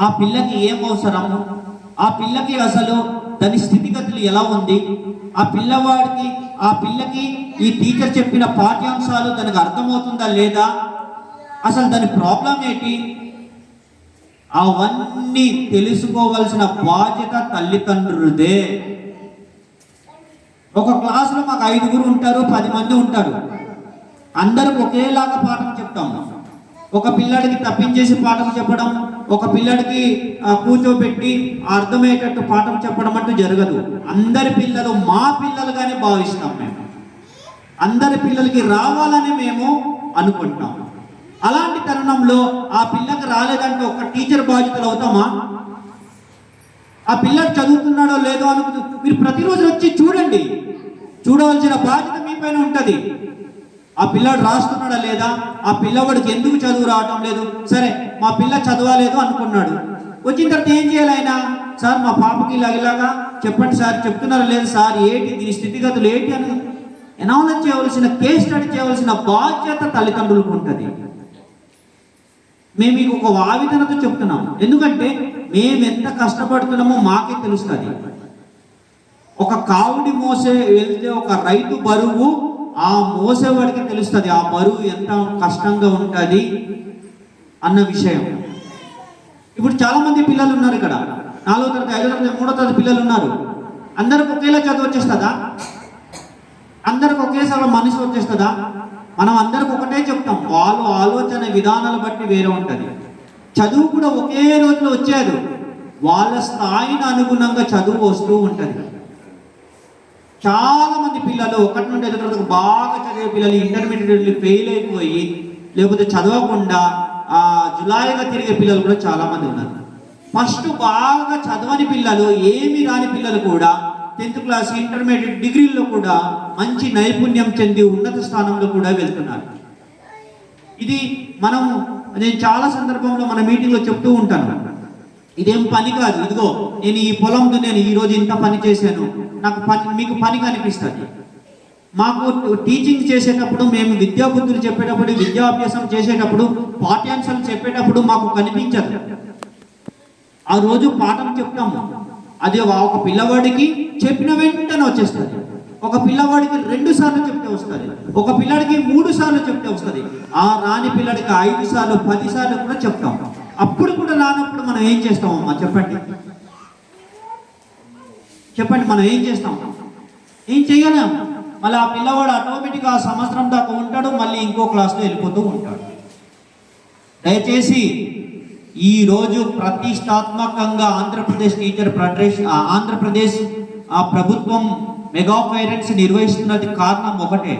ఆ పిల్లకి ఏం అవసరము, ఆ పిల్లకి అసలు దాని స్థితిగతులు ఎలా ఉంది, ఆ పిల్లకి ఈ టీచర్ చెప్పిన పాఠ్యాంశాలు దానికి అర్థమవుతుందా లేదా, అసలు దాని ప్రాబ్లం ఏంటి, అవన్నీ తెలుసుకోవాల్సిన బాధ్యత తల్లిదండ్రులదే. ఒక క్లాసులో మాకు 5 ఉంటారు, 10 మంది ఉంటారు. అందరికి ఒకేలాగా పాఠం చెప్తాము. ఒక పిల్లాడికి తప్పించేసి పాఠం చెప్పడం, ఒక పిల్లాడికి కూర్చోబెట్టి అర్థమయ్యేటట్టు పాఠం చెప్పడం అంటూ జరగదు. అందరి పిల్లలు మా పిల్లలుగానే భావిస్తాం మేము. అందరి పిల్లలకి రావాలని మేము అనుకుంటాం. అలాంటి తరుణంలో ఆ పిల్లకి రాలేదంటే ఒక టీచర్ బాధ్యతలు అవుతామా? ఆ పిల్లడు చదువుతున్నాడో లేదో అనుకుంటూ మీరు ప్రతిరోజు వచ్చి చూడండి. చూడవలసిన బాధ్యత మీ పైన ఉంటుంది. ఆ పిల్లాడు రాస్తున్నాడా లేదా, ఆ పిల్లవాడికి ఎందుకు చదువు రావటం లేదు, సరే మా పిల్ల చదవలేదు అనుకున్నాడు, వచ్చిన తర్వాత ఏం చేయాలి ఆయన? సార్ మా పాపకి ఇలాగా చెప్పండి సార్, చెప్తున్నారా లేదు సార్, ఏంటి దీని స్థితిగతులు ఏంటి అని ఎనాలజ్ చేయవలసిన, కేస్ స్టడీ చేయవలసిన బాధ్యత తల్లిదండ్రులకు ఉంటుంది. మేము మీకు ఒక ఆవేదనతో చెప్తున్నాం, ఎందుకంటే మేము ఎంత కష్టపడుతున్నామో మాకే తెలుస్తుంది. ఒక కావుడి మోసే వెళ్తే ఒక రైతు బరువు ఆ మోసేవాడికి తెలుస్తుంది, ఆ బరువు ఎంత కష్టంగా ఉంటుంది అన్న విషయం. ఇప్పుడు చాలా మంది పిల్లలు ఉన్నారు ఇక్కడ, 4వ తరగతి, 5వ తరగతి, 3వ తరగతి పిల్లలు ఉన్నారు. అందరికి ఒకేలా చదువు వచ్చేస్తుందా? అందరికి ఒకేసారి మనసు వచ్చేస్తుందా? మనం అందరికి ఒకటే చెప్తాం, వాళ్ళు ఆలోచన విధానాలు బట్టి వేరే ఉంటుంది. చదువు కూడా ఒకే రోజులో వచ్చేది, వాళ్ళ స్థాయిని అనుగుణంగా చదువు వస్తూ ఉంటుంది. చాలా మంది పిల్లలు 1 నుండి 5వ తరగతి బాగా చదివే పిల్లలు ఇంటర్మీడియట్ ఫెయిల్ అయిపోయి, లేకపోతే చదవకుండా జులాయిగా తిరిగే పిల్లలు కూడా చాలా మంది ఉన్నారు. ఫస్ట్ బాగా చదవని పిల్లలు, ఏమి రాని పిల్లలు కూడా 10th క్లాస్, ఇంటర్మీడియట్, డిగ్రీల్లో కూడా మంచి నైపుణ్యం చెంది ఉన్నత స్థానంలో కూడా వెళ్తున్నారు. ఇది నేను చాలా సందర్భంలో మన మీటింగ్లో చెప్తూ ఉంటాను, ఇదేం పని కాదు, ఇదిగో నేను ఈ పొలంతో నేను ఈరోజు ఇంత పని చేశాను, నాకు మీకు పని కనిపిస్తుంది. మాకు టీచింగ్ చేసేటప్పుడు, మేము విద్యాబుద్ధులు చెప్పేటప్పుడు, విద్యాభ్యాసం చేసేటప్పుడు, పాఠ్యాంశాలు చెప్పేటప్పుడు మాకు కనిపించదు. ఆ రోజు పాఠం చెప్తాము, అది ఒక పిల్లవాడికి చెప్పిన వెంటనే వచ్చేస్తుంది. ఒక పిల్లవాడికి 2 సార్లు చెప్తే వస్తుంది, ఒక పిల్లాడికి 3 సార్లు చెప్తే వస్తుంది. ఆ రాని పిల్లడికి 5 సార్లు 10 సార్లు కూడా చెప్తాం. అప్పుడు కూడా రానప్పుడు మనం ఏం చేస్తామమ్మా చెప్పండి? మనం ఏం చేస్తాం? ఏం చేయలేం. మళ్ళీ ఆ పిల్లవాడు ఆటోమేటిక్గా ఆ సంవత్సరం దాకా ఉంటాడు, మళ్ళీ ఇంకో క్లాస్లో వెళ్ళిపోతూ ఉంటాడు. దయచేసి ఈరోజు ప్రతిష్టాత్మకంగా ఆంధ్రప్రదేశ్ ప్రభుత్వం మెగా పేరెంట్స్ నిర్వహిస్తున్నది కారణం ఒకటే,